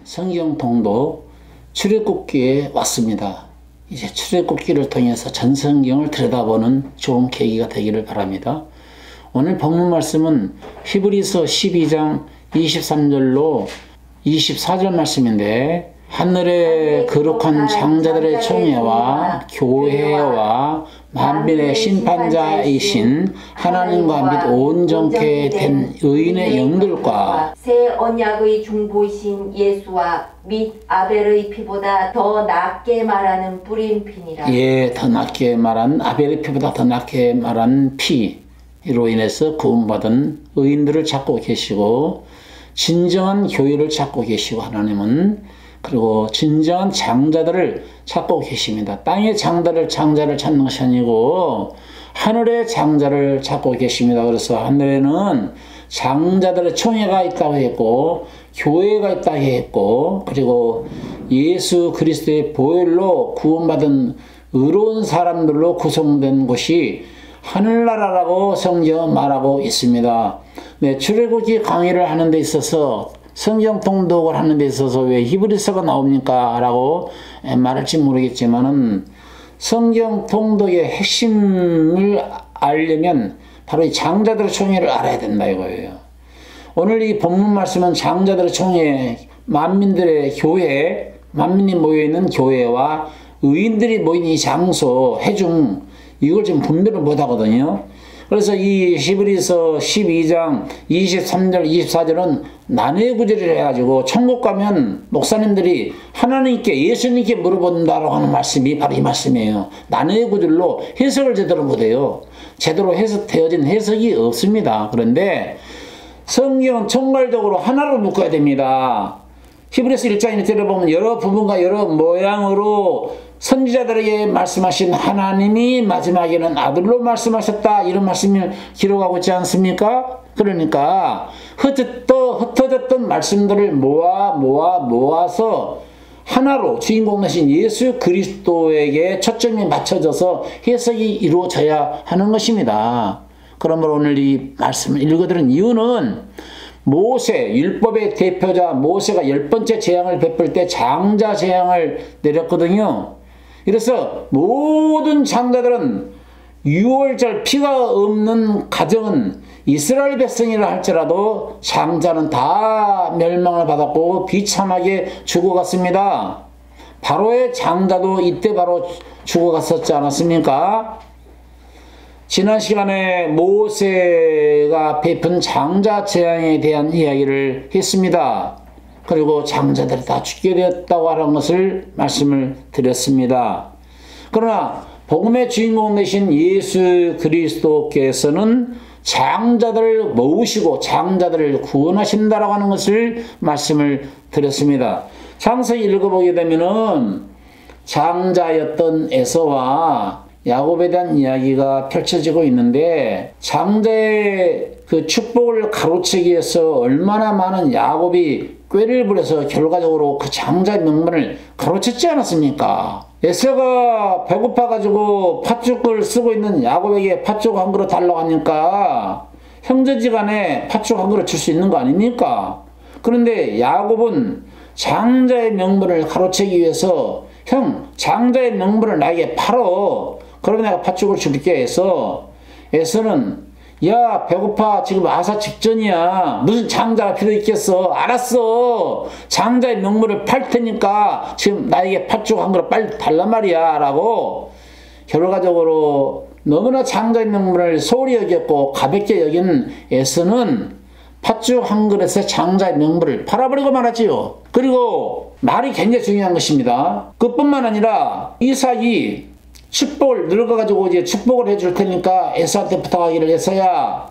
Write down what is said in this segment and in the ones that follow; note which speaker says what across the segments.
Speaker 1: 성경 통독 출애굽기에 왔습니다. 이제 출애굽기를 통해서 전 성경을 들여다보는 좋은 계기가 되기를 바랍니다. 오늘 본문 말씀은 히브리서 12장 23절로 24절 말씀인데, 하늘의 거룩한 장자들의 총회와 교회와 만민의 심판자이신 하나님과 및 온전케 된 의인의 영들과
Speaker 2: 새 언약의 중보이신 예수와 및 아벨의 피보다 더 낫게 말하는 뿌린 피니라.
Speaker 1: 예, 더 낫게 말한 아벨의 피보다 더 낫게 말한 피로 인해서 구원받은 의인들을 찾고 계시고, 진정한 교회를 찾고 계시고, 하나님은 그리고 진정한 장자들을 찾고 계십니다. 땅의 장자를 찾는 것이 아니고 하늘의 장자를 찾고 계십니다. 그래서 하늘에는 장자들의 총회가 있다고 했고, 교회가 있다고 했고, 그리고 예수 그리스도의 보혈로 구원받은 의로운 사람들로 구성된 곳이 하늘나라라고 성경은 말하고 있습니다. 네, 출애굽기 강의를 하는 데 있어서, 성경 통독을 하는 데 있어서 왜 히브리서가 나옵니까? 라고 말할지 모르겠지만은, 성경 통독의 핵심을 알려면 바로 이 장자들의 총회를 알아야 된다 이거예요. 오늘 이 본문 말씀은 장자들의 총회, 만민들의 교회, 만민이 모여있는 교회와 의인들이 모인 이 장소, 회중, 이걸 지금 분별을 못하거든요. 그래서 이 히브리서 12장 23절 24절은 난해의 구절이라 해가지고 천국 가면 목사님들이 하나님께, 예수님께 물어본다라고 하는 말씀이 바로 이 말씀이에요. 난해의 구절로 해석을 제대로 못해요. 제대로 해석되어진 해석이 없습니다. 그런데 성경은 총괄적으로 하나로 묶어야 됩니다. 히브리서 1장 1절에 보면 여러 부분과 여러 모양으로 선지자들에게 말씀하신 하나님이 마지막에는 아들로 말씀하셨다, 이런 말씀을 기록하고 있지 않습니까? 그러니까 흩어졌던 말씀들을 모아서 하나로 주인공 되신 예수 그리스도에게 초점이 맞춰져서 해석이 이루어져야 하는 것입니다. 그러므로 오늘 이 말씀을 읽어드린 이유는, 모세, 율법의 대표자 모세가 10번째 재앙을 베풀 때 장자 재앙을 내렸거든요. 그래서 모든 장자들은 6월절 피가 없는 가정은 이스라엘 백성이라 할지라도 장자는 다 멸망을 받았고 비참하게 죽어갔습니다. 바로의 장자도 이때 바로 죽어갔었지 않았습니까? 지난 시간에 모세가 베푼 장자 재앙에 대한 이야기를 했습니다. 그리고 장자들이 다 죽게 되었다고 하는 것을 말씀을 드렸습니다. 그러나 복음의 주인공 되신 예수 그리스도께서는 장자들을 모으시고 장자들을 구원하신다라고 하는 것을 말씀을 드렸습니다. 창세기 읽어보게 되면은 장자였던 에서와 야곱에 대한 이야기가 펼쳐지고 있는데, 장자의 그 축복을 가로채기 위해서 얼마나 많은 야곱이 꾀를 부려서 결과적으로 그 장자의 명분을 가로챘지 않았습니까? 에서가 배고파가지고 팥죽을 쓰고 있는 야곱에게 팥죽 한 그릇 달라고 하니까 형제지간에 팥죽 한 그릇 줄 수 있는 거 아닙니까? 그런데 야곱은 장자의 명분을 가로채기 위해서, 형, 장자의 명분을 나에게 팔어, 그러면 내가 팥죽을 줄게 해서, 에서는 야, 배고파, 지금 아사 직전이야, 무슨 장자가 필요 있겠어, 알았어, 장자의 명물을 팔 테니까 지금 나에게 팥죽 한 그릇 빨리 달란 말이야 라고, 결과적으로 너무나 장자의 명물을 소홀히 여겼고 가볍게 여긴 에서는 팥죽 한 그릇에 장자의 명물을 팔아버리고 말았지요. 그리고 말이 굉장히 중요한 것입니다. 그뿐만 아니라 이삭이 축복을 늙어가지고 이제 축복을 해줄 테니까 에서한테 부탁하기를, 에서야,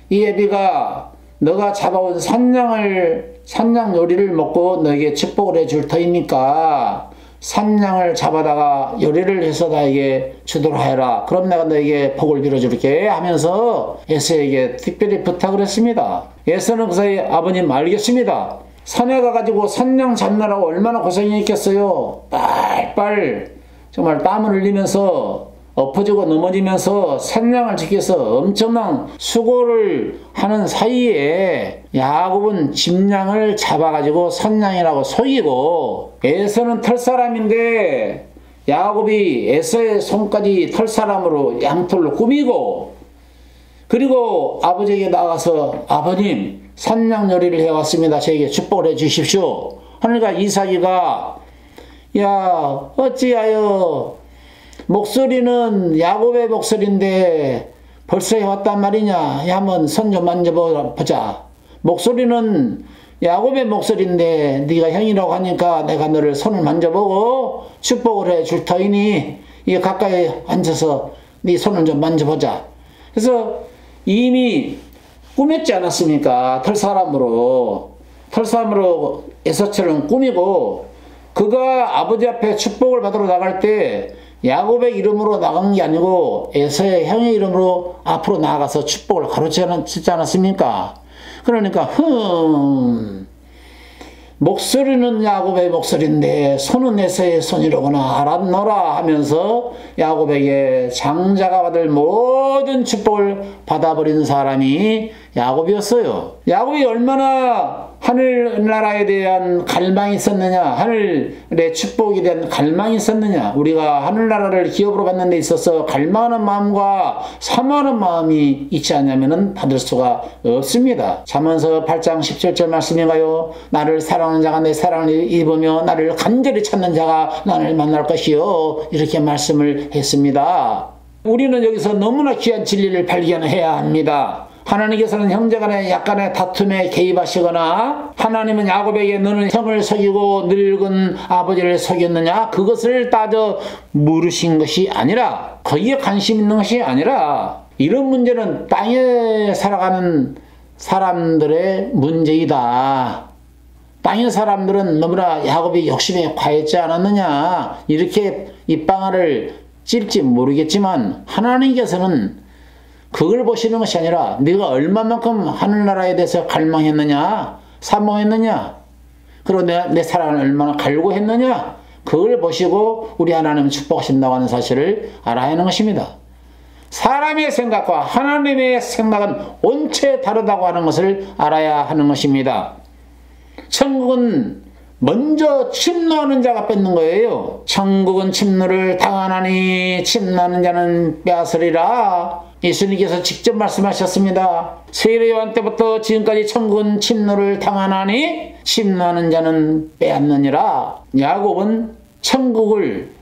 Speaker 1: 이 애비가 너가 잡아온 산양 요리를 먹고 너에게 축복을 해줄 터이니까 산양을 잡아다가 요리를 해서 나에게 주도록 해라. 그럼 내가 너에게 복을 빌어줄게 하면서 에서에게 특별히 부탁을 했습니다. 에서는 그 사이 아버님 알겠습니다. 산에 가가지고 산양 잡느라고 얼마나 고생이 있겠어요. 빨빨 정말 땀을 흘리면서 엎어지고 넘어지면서 생명을 지키기 위해서 엄청난 수고를 하는 사이에 야곱은 짐승을 잡아가지고 선양이라고 속이고, 에서는 털사람인데 야곱이 에서의 손까지 털사람으로 양털로 꾸미고, 그리고 아버지에게 나가서 아버님 선양 요리를 해왔습니다. 저에게 축복을 해 주십시오. 하니까 이삭이가 야 어찌하여 목소리는 야곱의 목소리인데 벌써 해왔단 말이냐. 야 한번 손 좀 만져보자. 목소리는 야곱의 목소리인데 네가 형이라고 하니까 내가 너를 손을 만져보고 축복을 해줄 터이니 이 가까이 앉아서 네 손을 좀 만져보자. 그래서 이미 꾸몄지 않았습니까? 털사람으로 에서처럼 꾸미고, 그가 아버지 앞에 축복을 받으러 나갈 때 야곱의 이름으로 나간 게 아니고 에서의 형의 이름으로 앞으로 나아가서 축복을 가르치지 않았습니까? 그러니까 목소리는 야곱의 목소리인데 손은 에서의 손이로구나 알았노라 하면서 야곱에게 장자가 받을 모든 축복을 받아버린 사람이 야곱이었어요. 야곱이 얼마나 하늘나라에 대한 갈망이 있었느냐, 하늘의 축복에 대한 갈망이 있었느냐. 우리가 하늘나라를 기업으로 받는 데 있어서 갈망하는 마음과 사모하는 마음이 있지 않으면 받을 수가 없습니다. 잠언서 8장 17절 말씀인가요? 나를 사랑하는 자가 내 사랑을 입으며 나를 간절히 찾는 자가 나를 만날 것이요, 이렇게 말씀을 했습니다. 우리는 여기서 너무나 귀한 진리를 발견해야 합니다. 하나님께서는 형제간의 약간의 다툼에 개입하시거나, 하나님은 야곱에게 너는 형을 속이고 늙은 아버지를 속였느냐, 그것을 따져 물으신 것이 아니라, 거기에 관심 있는 것이 아니라, 이런 문제는 땅에 살아가는 사람들의 문제이다. 땅의 사람들은 너무나 야곱이 욕심에 과했지 않았느냐, 이렇게 입방아를 찔지 모르겠지만 하나님께서는 그걸 보시는 것이 아니라 네가 얼마만큼 하늘나라에 대해서 갈망했느냐, 사모했느냐, 그리고 내 사랑을 얼마나 갈구했느냐, 그걸 보시고 우리 하나님은 축복하신다고 하는 사실을 알아야 하는 것입니다. 사람의 생각과 하나님의 생각은 온체 다르다고 하는 것을 알아야 하는 것입니다. 천국은 먼저 침노하는 자가 뺏는 거예요. 천국은 침노를 당하나니 침노하는 자는 빼앗으리라. 예수님께서 직접 말씀하셨습니다. 세례 요한 때부터 지금까지 천국은 침노를 당하나니 침노하는 자는 빼앗느니라. 야곱은 천국을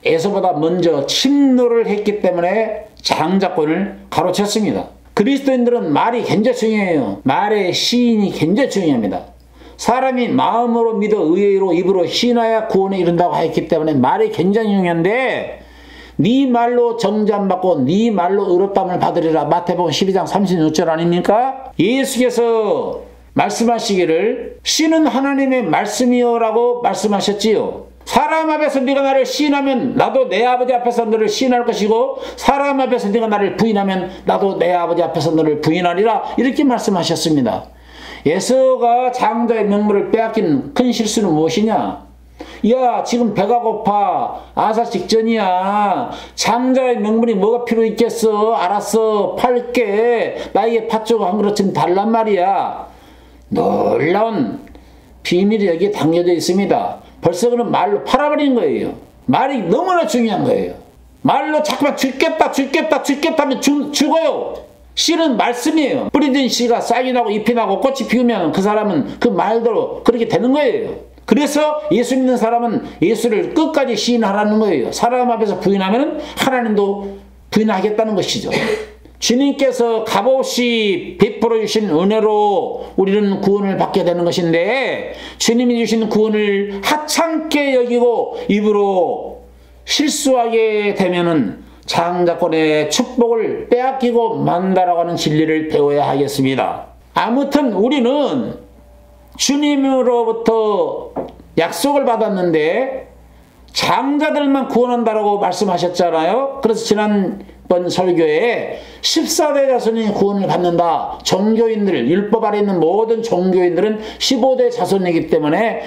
Speaker 1: 에서보다 먼저 침노를 했기 때문에 장자권을 가로챘습니다. 그리스도인들은 말이 굉장히 중요해요. 말의 시인이 굉장히 중요합니다. 사람이 마음으로 믿어 의로 입으로 시인하여 구원에 이른다고 했기 때문에 말이 굉장히 중요한데, 네 말로 정죄받고 네 말로 의롭다함을 받으리라. 마태복음 12장 36절 아닙니까? 예수께서 말씀하시기를 씨는 하나님의 말씀이요라고 말씀하셨지요. 사람 앞에서 네가 나를 시인하면 나도 내 아버지 앞에서 너를 시인할 것이고, 사람 앞에서 네가 나를 부인하면 나도 내 아버지 앞에서 너를 부인하리라. 이렇게 말씀하셨습니다. 에서가 장자의 명물을 빼앗긴 큰 실수는 무엇이냐? 야, 지금 배가 고파. 아사 직전이야. 장자의 명분이 뭐가 필요 있겠어? 알았어, 팔게. 나에게 팥죽 한 그릇 좀 달란 말이야. 놀라운 비밀이 여기에 담겨져 있습니다. 벌써 그는 말로 팔아버린 거예요. 말이 너무나 중요한 거예요. 말로 자꾸만 죽겠다 하면 죽어요. 씨는 말씀이에요. 뿌리든 씨가 싹이 나고 잎이 나고 꽃이 피우면 그 사람은 그 말대로 그렇게 되는 거예요. 그래서 예수 믿는 사람은 예수를 끝까지 시인하라는 거예요. 사람 앞에서 부인하면 하나님도 부인하겠다는 것이죠. 주님께서 값없이 베풀어 주신 은혜로 우리는 구원을 받게 되는 것인데, 주님이 주신 구원을 하찮게 여기고 입으로 실수하게 되면은 장자권의 축복을 빼앗기고 만다라고 하는 진리를 배워야 하겠습니다. 아무튼 우리는 주님으로부터 약속을 받았는데 장자들만 구원한다라고 말씀하셨잖아요. 그래서 지난번 설교에 14대 자손이 구원을 받는다. 종교인들, 율법 아래 있는 모든 종교인들은 15대 자손이기 때문에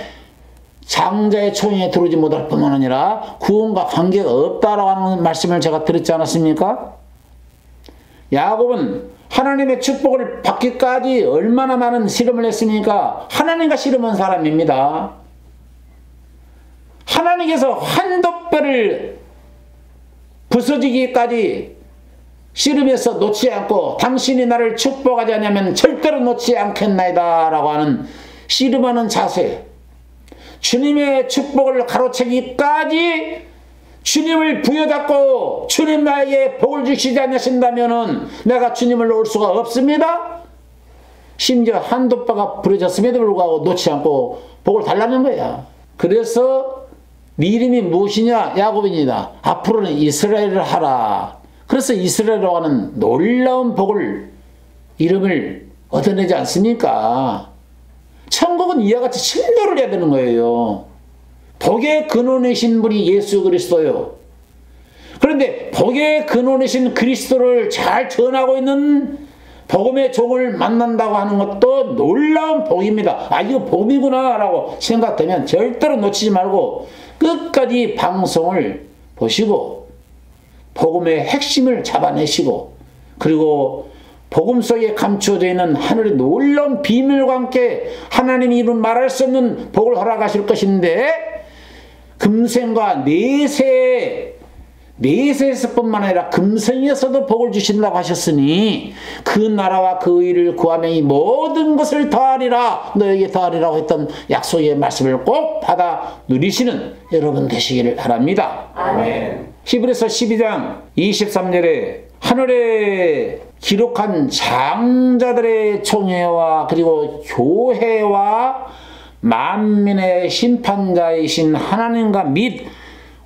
Speaker 1: 장자의 총에 들어오지 못할 뿐만 아니라 구원과 관계가 없다라고 하는 말씀을 제가 드렸지 않았습니까? 야곱은 하나님의 축복을 받기까지 얼마나 많은 씨름을 했습니까? 하나님과 씨름한 사람입니다. 하나님께서 한돛뼈를 부서지기까지 씨름해서 놓지 않고 당신이 나를 축복하지 않으면 절대로 놓지 않겠나이다 라고 하는 씨름하는 자세, 주님의 축복을 가로채기까지 주님을 부여잡고 주님 나에게 복을 주시지 않으신다면 내가 주님을 놓을 수가 없습니다. 심지어 한돛뼈가 부러졌음에도 불구하고 놓지 않고 복을 달라는 거야. 그래서 네 이름이 무엇이냐? 야곱입니다. 앞으로는 이스라엘을 하라. 그래서 이스라엘이라고 하는 놀라운 복을, 이름을 얻어내지 않습니까? 천국은 이와 같이 친교를 해야 되는 거예요. 복의 근원이신 분이 예수 그리스도요. 그런데 복의 근원이신 그리스도를 잘 전하고 있는 복음의 종을 만난다고 하는 것도 놀라운 복입니다. 아, 이거 복이구나 라고 생각되면 절대로 놓치지 말고 끝까지 방송을 보시고 복음의 핵심을 잡아내시고, 그리고 복음 속에 감추어져 있는 하늘의 놀라운 비밀과 함께 하나님이 이룬 말할 수 없는 복을 허락하실 것인데, 금생과 내세에서뿐만 아니라 금생에서도 복을 주신다고 하셨으니 그 나라와 그 의를 구하며 이 모든 것을 더하리라, 너에게 더하리라고 했던 약속의 말씀을 꼭 받아 누리시는 여러분 되시기를 바랍니다.
Speaker 2: 아멘.
Speaker 1: 히브리서 12장 23절에 하늘에 기록한 장자들의 총회와 그리고 교회와 만민의 심판자이신 하나님과 및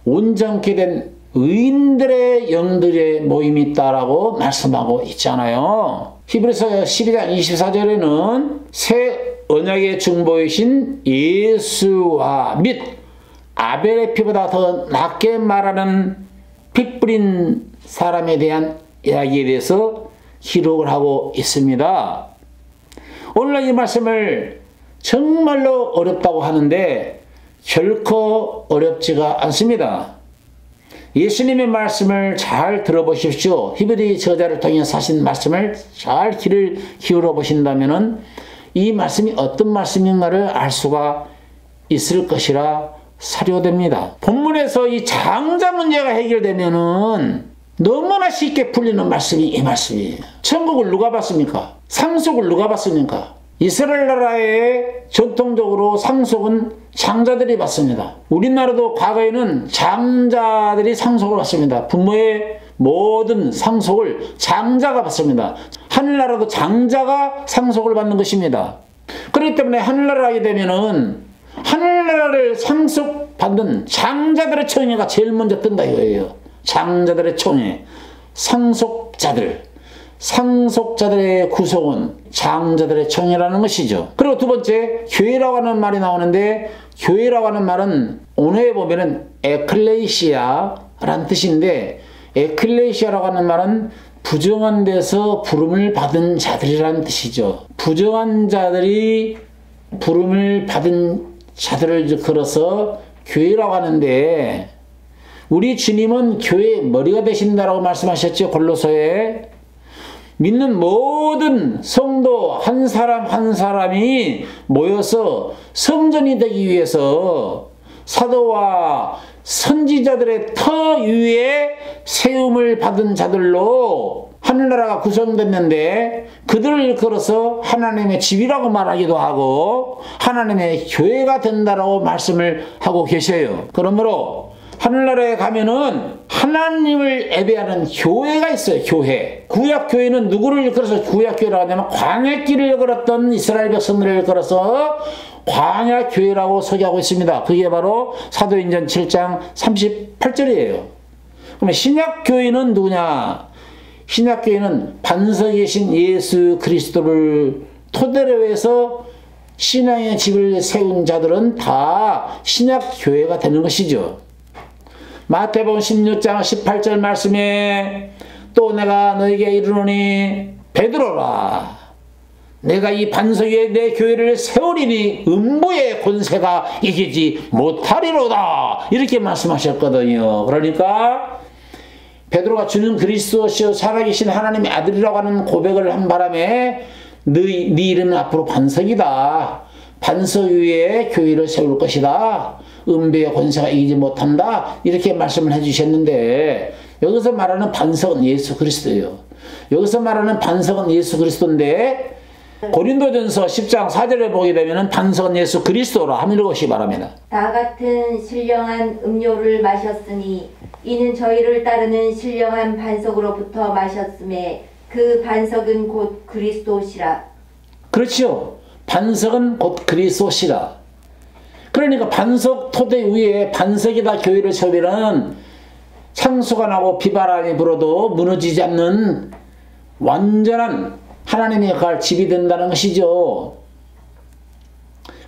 Speaker 1: 온전케 된 의인들의 영들의 모임이 있다라고 말씀하고 있잖아요. 히브리서 12장 24절에는 새 언약의 중보이신 예수와 및 아벨의 피보다 더 낫게 말하는 피 뿌린 사람에 대한 이야기에 대해서 기록을 하고 있습니다. 오늘 이 말씀을 정말로 어렵다고 하는데 결코 어렵지가 않습니다. 예수님의 말씀을 잘 들어보십시오. 히브리 저자를 통해 사신 말씀을 잘 귀를 기울여 보신다면 이 말씀이 어떤 말씀인가를 알 수가 있을 것이라 사료됩니다. 본문에서 이 장자 문제가 해결되면은 너무나 쉽게 풀리는 말씀이 이 말씀이에요. 천국을 누가 받습니까? 상속을 누가 받습니까? 이스라엘 나라의 전통적으로 상속은 장자들이 받습니다. 우리나라도 과거에는 장자들이 상속을 받습니다. 부모의 모든 상속을 장자가 받습니다. 하늘나라도 장자가 상속을 받는 것입니다. 그렇기 때문에 하늘나라를 하게 되면은 하늘나라를 상속받는 장자들의 총회가 제일 먼저 뜬다 이거예요. 장자들의 총회, 상속자들의 구성은 장자들의 총회라는 것이죠. 그리고 두 번째, 교회라고 하는 말이 나오는데, 교회라고 하는 말은 오늘에 보면은 에클레시아라는 뜻인데, 에클레시아라고 하는 말은 부정한 데서 부름을 받은 자들이라는 뜻이죠. 부정한 자들이 부름을 받은 자들을 걸어서 교회라고 하는데, 우리 주님은 교회의 머리가 되신다라고 말씀하셨죠. 골로새에. 믿는 모든 성도 한 사람 한 사람이 모여서 성전이 되기 위해서 사도와 선지자들의 터 위에 세움을 받은 자들로 하늘나라가 구성됐는데, 그들을 걸어서 하나님의 집이라고 말하기도 하고 하나님의 교회가 된다라고 말씀을 하고 계셔요. 그러므로 하늘나라에 가면은 하나님을 예배하는 교회가 있어요. 교회. 구약교회는 누구를 걸어서 구약교회라고 하냐면 광야길을 걸었던 이스라엘 백성들을 걸어서 광야교회라고 소개하고 있습니다. 그게 바로 사도행전 7장 38절이에요. 그러면 신약교회는 누구냐? 신약교회는 반석에 계신 예수 그리스도를 토대로 해서 신앙의 집을 세운 자들은 다 신약교회가 되는 것이죠. 마태복음 16장 18절 말씀에 또 내가 너에게 이르노니 베드로라, 내가 이 반석 위에 내 교회를 세우리니 음부의 권세가 이기지 못하리로다. 이렇게 말씀하셨거든요. 그러니까 베드로가 주는 그리스도시요 살아계신 하나님의 아들이라고 하는 고백을 한 바람에 네 이름은 앞으로 반석이다. 반석 위에 교회를 세울 것이다. 음부의 권세가 이기지 못한다. 이렇게 말씀을 해주셨는데 여기서 말하는 반석은 예수 그리스도예요. 여기서 말하는 반석은 예수 그리스도인데 고린도전서 10장 4절에 보게 되면 반석은 예수 그리스도라 하는 것이 바랍니다.
Speaker 2: 다 같은 신령한 음료를 마셨으니 이는 저희를 따르는 신령한 반석으로부터 마셨음에 그 반석은 곧 그리스도시라.
Speaker 1: 그렇죠. 반석은 곧 그리스도시라. 그러니까 반석 토대 위에 반석이다 교회를 세우면 창수가 나고 비바람이 불어도 무너지지 않는 완전한 하나님의 갈 집이 된다는 것이죠.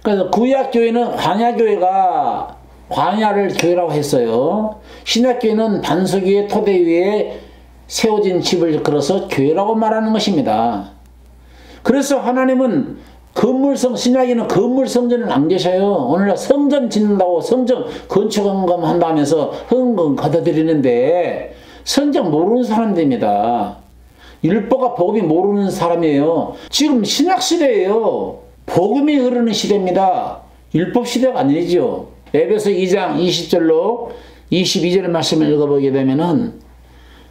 Speaker 1: 그래서 구약교회는 광야교회가 광야를 교회라고 했어요. 신약교회는 반석 위에 토대 위에 세워진 집을 걸어서 교회라고 말하는 것입니다. 그래서 하나님은 신약에는 건물 성전을 안 계셔요. 오늘날 성전 짓는다고 성전 건축헌금 한다면서 헌금 걷어들이는데 성경 모르는 사람들입니다. 율법과 복음이 모르는 사람이에요. 지금 신약시대예요. 복음이 흐르는 시대입니다. 율법 시대가 아니죠. 에베소 2장 20절로 22절의 말씀을 읽어보게 되면은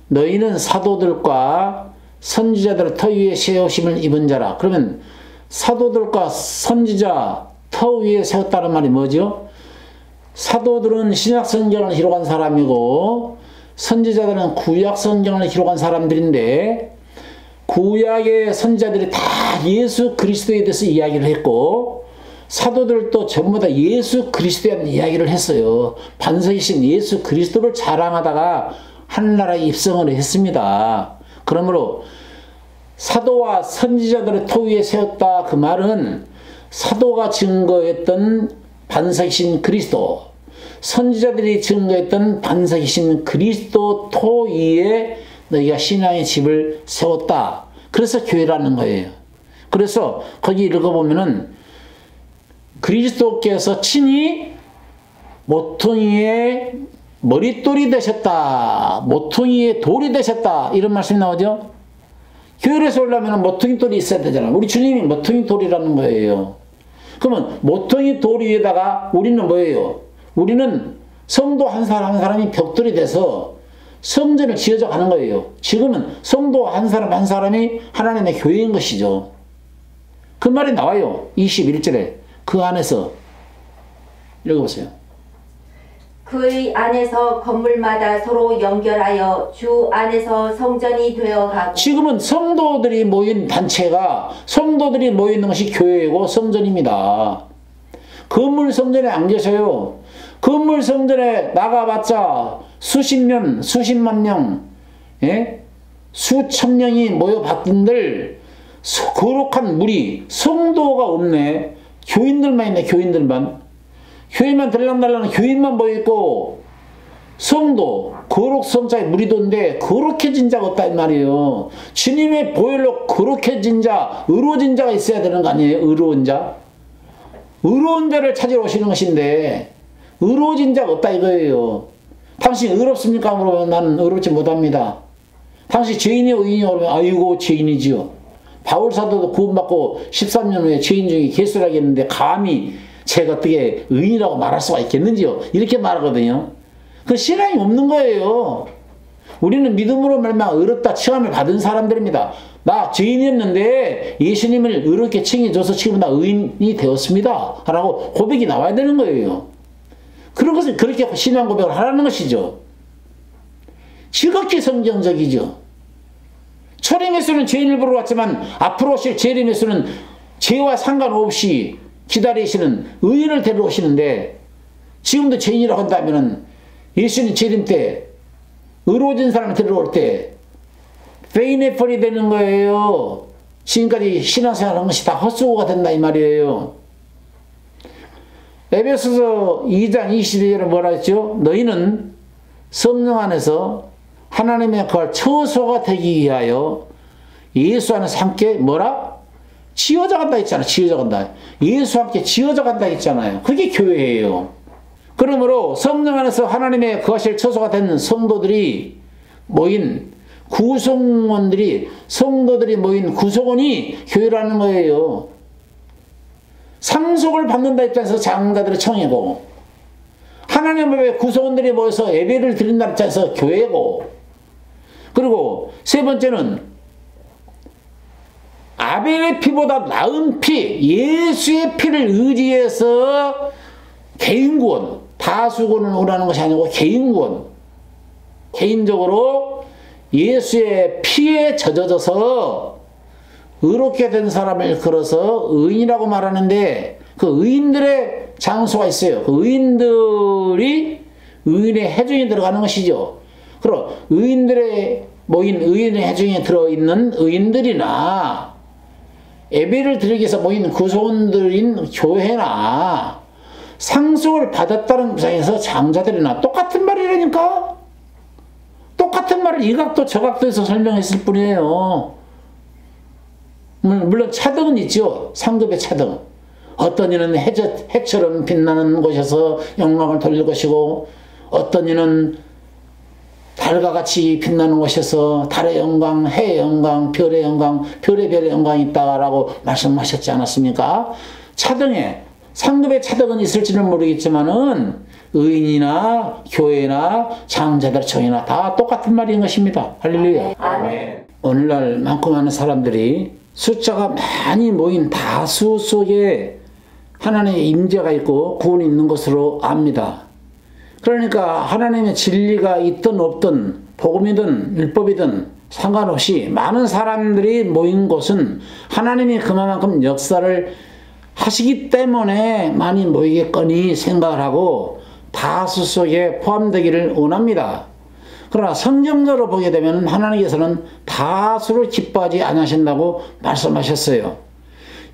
Speaker 1: 너희는 사도들과 선지자들의 터 위에 세우심을 입은 자라. 그러면 사도들과 선지자 터 위에 세웠다는 말이 뭐죠? 사도들은 신약 성경을 기록한 사람이고 선지자들은 구약 성경을 기록한 사람들인데 구약의 선지자들이 다 예수 그리스도에 대해서 이야기를 했고 사도들도 전부 다 예수 그리스도에 대한 이야기를 했어요. 반석이신 예수 그리스도를 자랑하다가 하늘나라에 입성을 했습니다. 그러므로 사도와 선지자들의 토 위에 세웠다 그 말은 사도가 증거했던 반석이신 그리스도, 선지자들이 증거했던 반석이신 그리스도 토 위에 너희가 신앙의 집을 세웠다. 그래서 교회라는 거예요. 그래서 거기 읽어보면은 그리스도께서 친히 모퉁이의 머릿돌이 되셨다. 모퉁이의 돌이 되셨다. 이런 말씀이 나오죠. 교회를 세우려면 모퉁이 돌이 있어야 되잖아. 우리 주님이 모퉁이 돌이라는 거예요. 그러면 모퉁이 돌 위에다가 우리는 뭐예요? 우리는 성도 한 사람 한 사람이 벽돌이 돼서 성전을 지어져 가는 거예요. 지금은 성도 한 사람 한 사람이 하나님의 교회인 것이죠. 그 말이 나와요. 21절에 그 안에서 읽어보세요.
Speaker 2: 그의 안에서 건물마다 서로 연결하여 주 안에서 성전이 되어가고. 지금은
Speaker 1: 성도들이 모인 단체가 성도들이 모이는 것이 교회이고 성전입니다. 건물 성전에 안 계셔요. 건물 성전에 나가봤자 수십 명, 수십만 명, 예? 수천 명이 모여봤던들 거룩한 무리, 성도가 없네. 교인들만 있네. 교회만 들락날락 교인만 모여있고 성도, 거룩 성자의 무리도인데 거룩해진 자가 없다 이 말이에요. 주님의 보혈로 거룩해진 자, 의로워진 자가 있어야 되는 거 아니에요? 의로운 자. 의로운 자를 찾으러 오시는 것인데 의로워진 자가 없다 이거예요. 당신 의롭습니까? 물어보면 나는 의롭지 못합니다. 당신 죄인이 의인이 그러면 아이고 죄인이지요. 바울사도도 구원받고 13년 후에 죄인 중에 개수라겠는데 감히 제가 어떻게 의인이라고 말할 수가 있겠는지요? 이렇게 말하거든요. 그 신앙이 없는 거예요. 우리는 믿음으로 말미암아 의롭다 칭함을 받은 사람들입니다. 나 죄인이었는데 예수님을 의롭게 칭해줘서 지금 나 의인이 되었습니다. 라고 고백이 나와야 되는 거예요. 그런 것을 그렇게 신앙 고백을 하라는 것이죠. 지극히 성경적이죠. 초림 예수는 죄인을 보러 왔지만 앞으로 오실 재림 예수는 죄와 상관없이 기다리시는 의인을 데려오시는데 지금도 죄인이라고 한다면 예수님 재림 때 의로워진 사람을 데려올 때 페이네펄이 되는 거예요. 지금까지 신앙생활 한 것이 다 헛수고가 된다 이 말이에요. 에베소서 2장 22절에 뭐라 했죠? 너희는 성령 안에서 하나님의 거할 처소가 되기 위하여 예수 안에서 함께 뭐라? 지어져 간다 했잖아요. 지어져 간다. 예수와 함께 지어져 간다 했잖아요. 그게 교회예요. 그러므로 성령 안에서 하나님의 거하실 처소가 된 성도들이 모인 구성원들이, 성도들이 모인 구성원이 교회라는 거예요. 상속을 받는다 입장에서 장자들의 청이고, 하나님의 구성원들이 모여서 예배를 드린다 입장에서 교회고, 그리고 세 번째는 아벨의 피보다 나은 피, 예수의 피를 의지해서 개인구원, 다수구원을 원하는 것이 아니고 개인구원, 개인적으로 예수의 피에 젖어져서 의롭게 된 사람을 걸어서 의인이라고 말하는데, 그 의인들의 장소가 있어요. 그 의인들이 의인의 회중에 들어가는 것이죠. 그럼 의인들의 모인 의인의 회중에 들어있는 의인들이나 예배를 드리기 위해서 모인 구성원들인 교회나 상속을 받았다는 입장에서 장자들이나 똑같은 말이라니까? 똑같은 말을 이 각도 저 각도에서 설명했을 뿐이에요. 물론 차등은 있죠. 상급의 차등. 어떤 이는 해처럼 빛나는 곳에서 영광을 돌릴 것이고, 어떤 이는 달과 같이 빛나는 곳에서 달의 영광, 해의 영광, 별의 영광, 별의 영광이 있다라고 말씀하셨지 않았습니까? 차등에, 상급의 차등은 있을지는 모르겠지만은 의인이나 교회나 장자들 청이나 다 똑같은 말인 것입니다. 할렐루야.
Speaker 2: 아멘.
Speaker 1: 오늘날 많고 많은 사람들이 숫자가 많이 모인 다수 속에 하나님의 임재가 있고 구원이 있는 것으로 압니다. 그러니까 하나님의 진리가 있든 없든 복음이든 율법이든 상관없이 많은 사람들이 모인 곳은 하나님이 그만큼 역사를 하시기 때문에 많이 모이겠거니 생각을 하고 다수 속에 포함되기를 원합니다. 그러나 성경적으로 보게 되면 하나님께서는 다수를 기뻐하지 않으신다고 말씀하셨어요.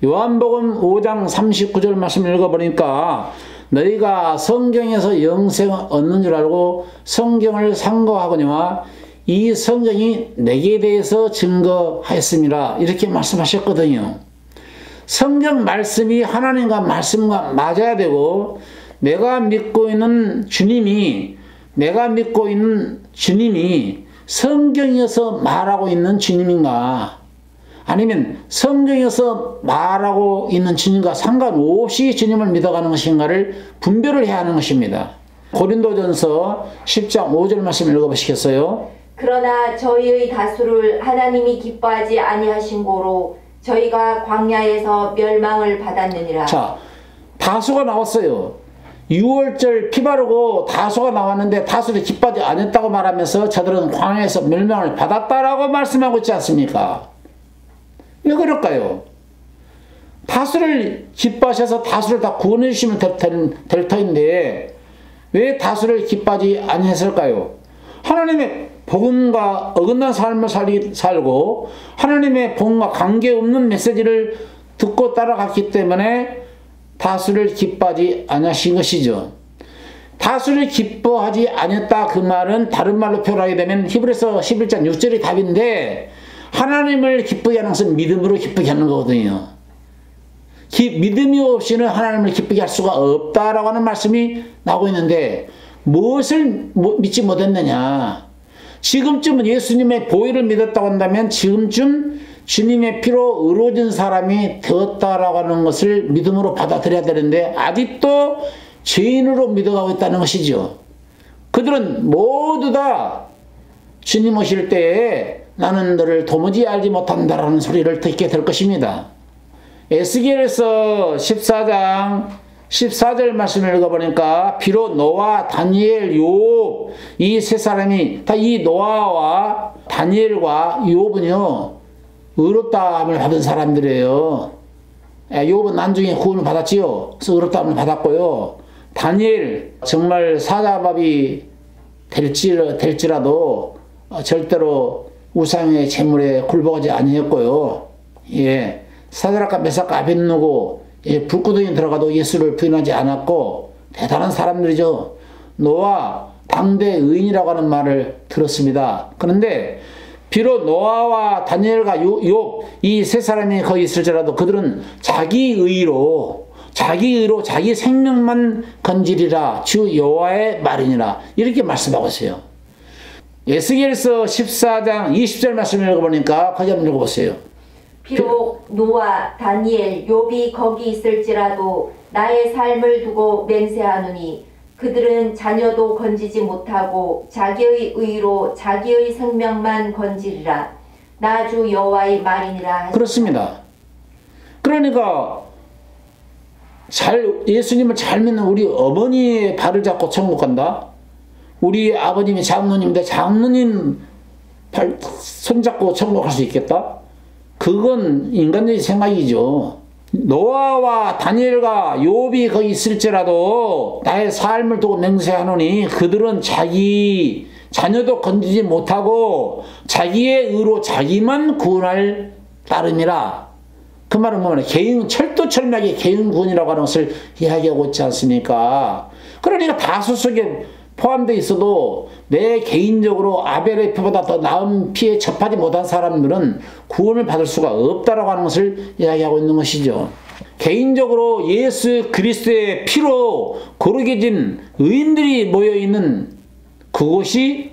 Speaker 1: 요한복음 5장 39절 말씀을 읽어보니까 너희가 성경에서 영생을 얻는 줄 알고 성경을 상고하거니와 이 성경이 내게 대해서 증거하였습니다. 이렇게 말씀하셨거든요. 성경 말씀이 하나님과 말씀과 맞아야 되고, 내가 믿고 있는 주님이 성경에서 말하고 있는 주님인가, 아니면 성경에서 말하고 있는 주님과 상관없이 주님을 믿어가는 것인가를 분별을 해야 하는 것입니다. 고린도전서 10장 5절 말씀 읽어보시겠어요?
Speaker 2: 그러나 저희의 다수를 하나님이 기뻐하지 아니하신 고로 저희가 광야에서 멸망을 받았느니라.
Speaker 1: 자, 다수가 나왔어요. 6월절 피 바르고 다수가 나왔는데 다수를 기뻐하지 않았다고 말하면서 저들은 광야에서 멸망을 받았다라고 말씀하고 있지 않습니까? 왜 그럴까요? 다수를 기뻐하셔서 다수를 다 구원해 주시면 될 터인데 왜 다수를 기뻐하지 아니했을까요? 하나님의 복음과 어긋난 삶을 살고 하나님의 복음과 관계없는 메시지를 듣고 따라갔기 때문에 다수를 기뻐하지 아니하신 것이죠. 다수를 기뻐하지 않았다 그 말은 다른 말로 표현하게 되면 히브리서 11장 6절이 답인데, 하나님을 기쁘게 하는 것은 믿음으로 기쁘게 하는 거거든요. 믿음이 없이는 하나님을 기쁘게 할 수가 없다라고 하는 말씀이 나오고 있는데, 무엇을 믿지 못했느냐? 지금쯤은 예수님의 보혈을 믿었다고 한다면 지금쯤 주님의 피로 의로워진 사람이 되었다라고 하는 것을 믿음으로 받아들여야 되는데 아직도 죄인으로 믿어가고 있다는 것이죠. 그들은 모두 다 주님 오실 때에 나는 너를 도무지 알지 못한다라는 소리를 듣게 될 것입니다. 에스겔에서 14장 14절 말씀을 읽어보니까 비록 노아, 다니엘, 요업 이 세 사람이 다 이 노아와 다니엘과 요업은요 의롭다함을 받은 사람들이에요. 요업은 나중에 구원을 받았지요. 그래서 의롭다함을 받았고요. 다니엘 정말 사자밥이 될지라도 절대로 우상의 제물에 굴복하지 아니했고요. 예, 사드락과 메삭과 아벳느고 불구덩이에 들어가도 예수를 부인하지 않았고 대단한 사람들이죠. 노아 당대 의인이라고 하는 말을 들었습니다. 그런데 비록 노아와 다니엘과 욥 이 세 사람이 거기 있을지라도 그들은 자기 의로 자기 생명만 건지리라 주 여호와의 말이니라 이렇게 말씀하고 있어요. 에스겔서 14장 20절 말씀을 읽어보니까 거기 한번 읽어보세요.
Speaker 2: 비록 노아, 다니엘, 욥이 거기 있을지라도 나의 삶을 두고 맹세하노니 그들은 자녀도 건지지 못하고 자기의 의로 자기의 생명만 건지리라. 나 주 여호와의 말이니라 하시니라.
Speaker 1: 그렇습니다. 그러니까 예수님을 잘 믿는 우리 어머니의 발을 잡고 천국 간다. 우리 아버님이 장로님인데 장로님 발 손잡고 천국 갈 수 있겠다. 그건 인간적인 생각이죠. 노아와 다니엘과 욥이 거기 있을지라도 나의 삶을 두고 맹세하노니 그들은 자기 자녀도 건지지 못하고 자기의 의로 자기만 구원할 따름이라. 그 말은 뭐냐? 철두철미하게 개인구원이라고 하는 것을 이야기하고 있지 않습니까? 그러니까 다수 속에 포함되어 있어도 내 개인적으로 아벨의 피보다 더 나은 피에 접하지 못한 사람들은 구원을 받을 수가 없다라고 하는 것을 이야기하고 있는 것이죠. 개인적으로 예수 그리스도의 피로 거룩해진 의인들이 모여있는 그곳이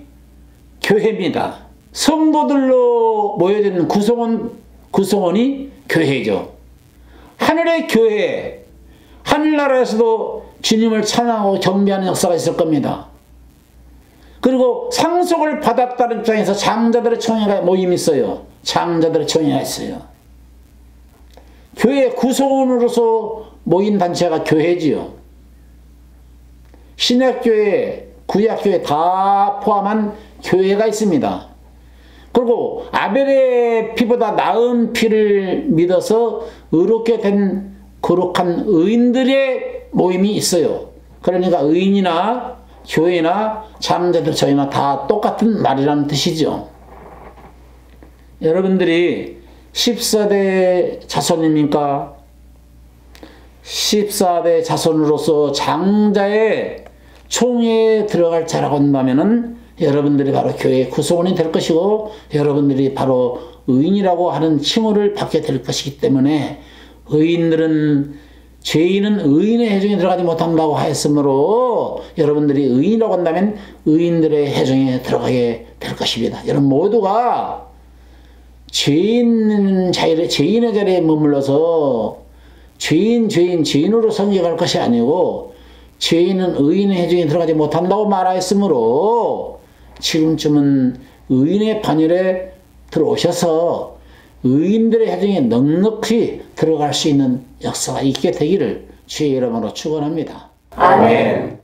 Speaker 1: 교회입니다. 성도들로 모여있는 구성원이 교회죠. 하늘의 교회, 하늘나라에서도 주님을 찬양하고 경배하는 역사가 있을 겁니다. 그리고 상속을 받았다는 입장에서 장자들의 총회가 모임이 있어요. 장자들의 총회가 있어요. 교회 구성원으로서 모인 단체가 교회지요. 신약교회, 구약교회 다 포함한 교회가 있습니다. 그리고 아벨의 피보다 나은 피를 믿어서 의롭게 된 거룩한 의인들의 모임이 있어요. 그러니까 의인이나 교회나 장자들 저희나 다 똑같은 말이라는 뜻이죠. 여러분들이 14대 자손입니까? 14대 자손으로서 장자의 총회에 들어갈 자라고 한다면은 여러분들이 바로 교회의 구성원이 될 것이고 여러분들이 바로 의인이라고 하는 칭호를 받게 될 것이기 때문에 죄인은 의인의 해중에 들어가지 못한다고 하였으므로 여러분들이 의인이라고 한다면 의인들의 해중에 들어가게 될 것입니다. 여러분 모두가 죄인의 자리에 머물러서 죄인으로 섬겨갈 것이 아니고 죄인은 의인의 해중에 들어가지 못한다고 말하였으므로 지금쯤은 의인의 반열에 들어오셔서 의인들의 해중에 넉넉히 들어갈 수 있는 역사가 있게 되기를 주의 이름으로 축원합니다.
Speaker 2: 아멘.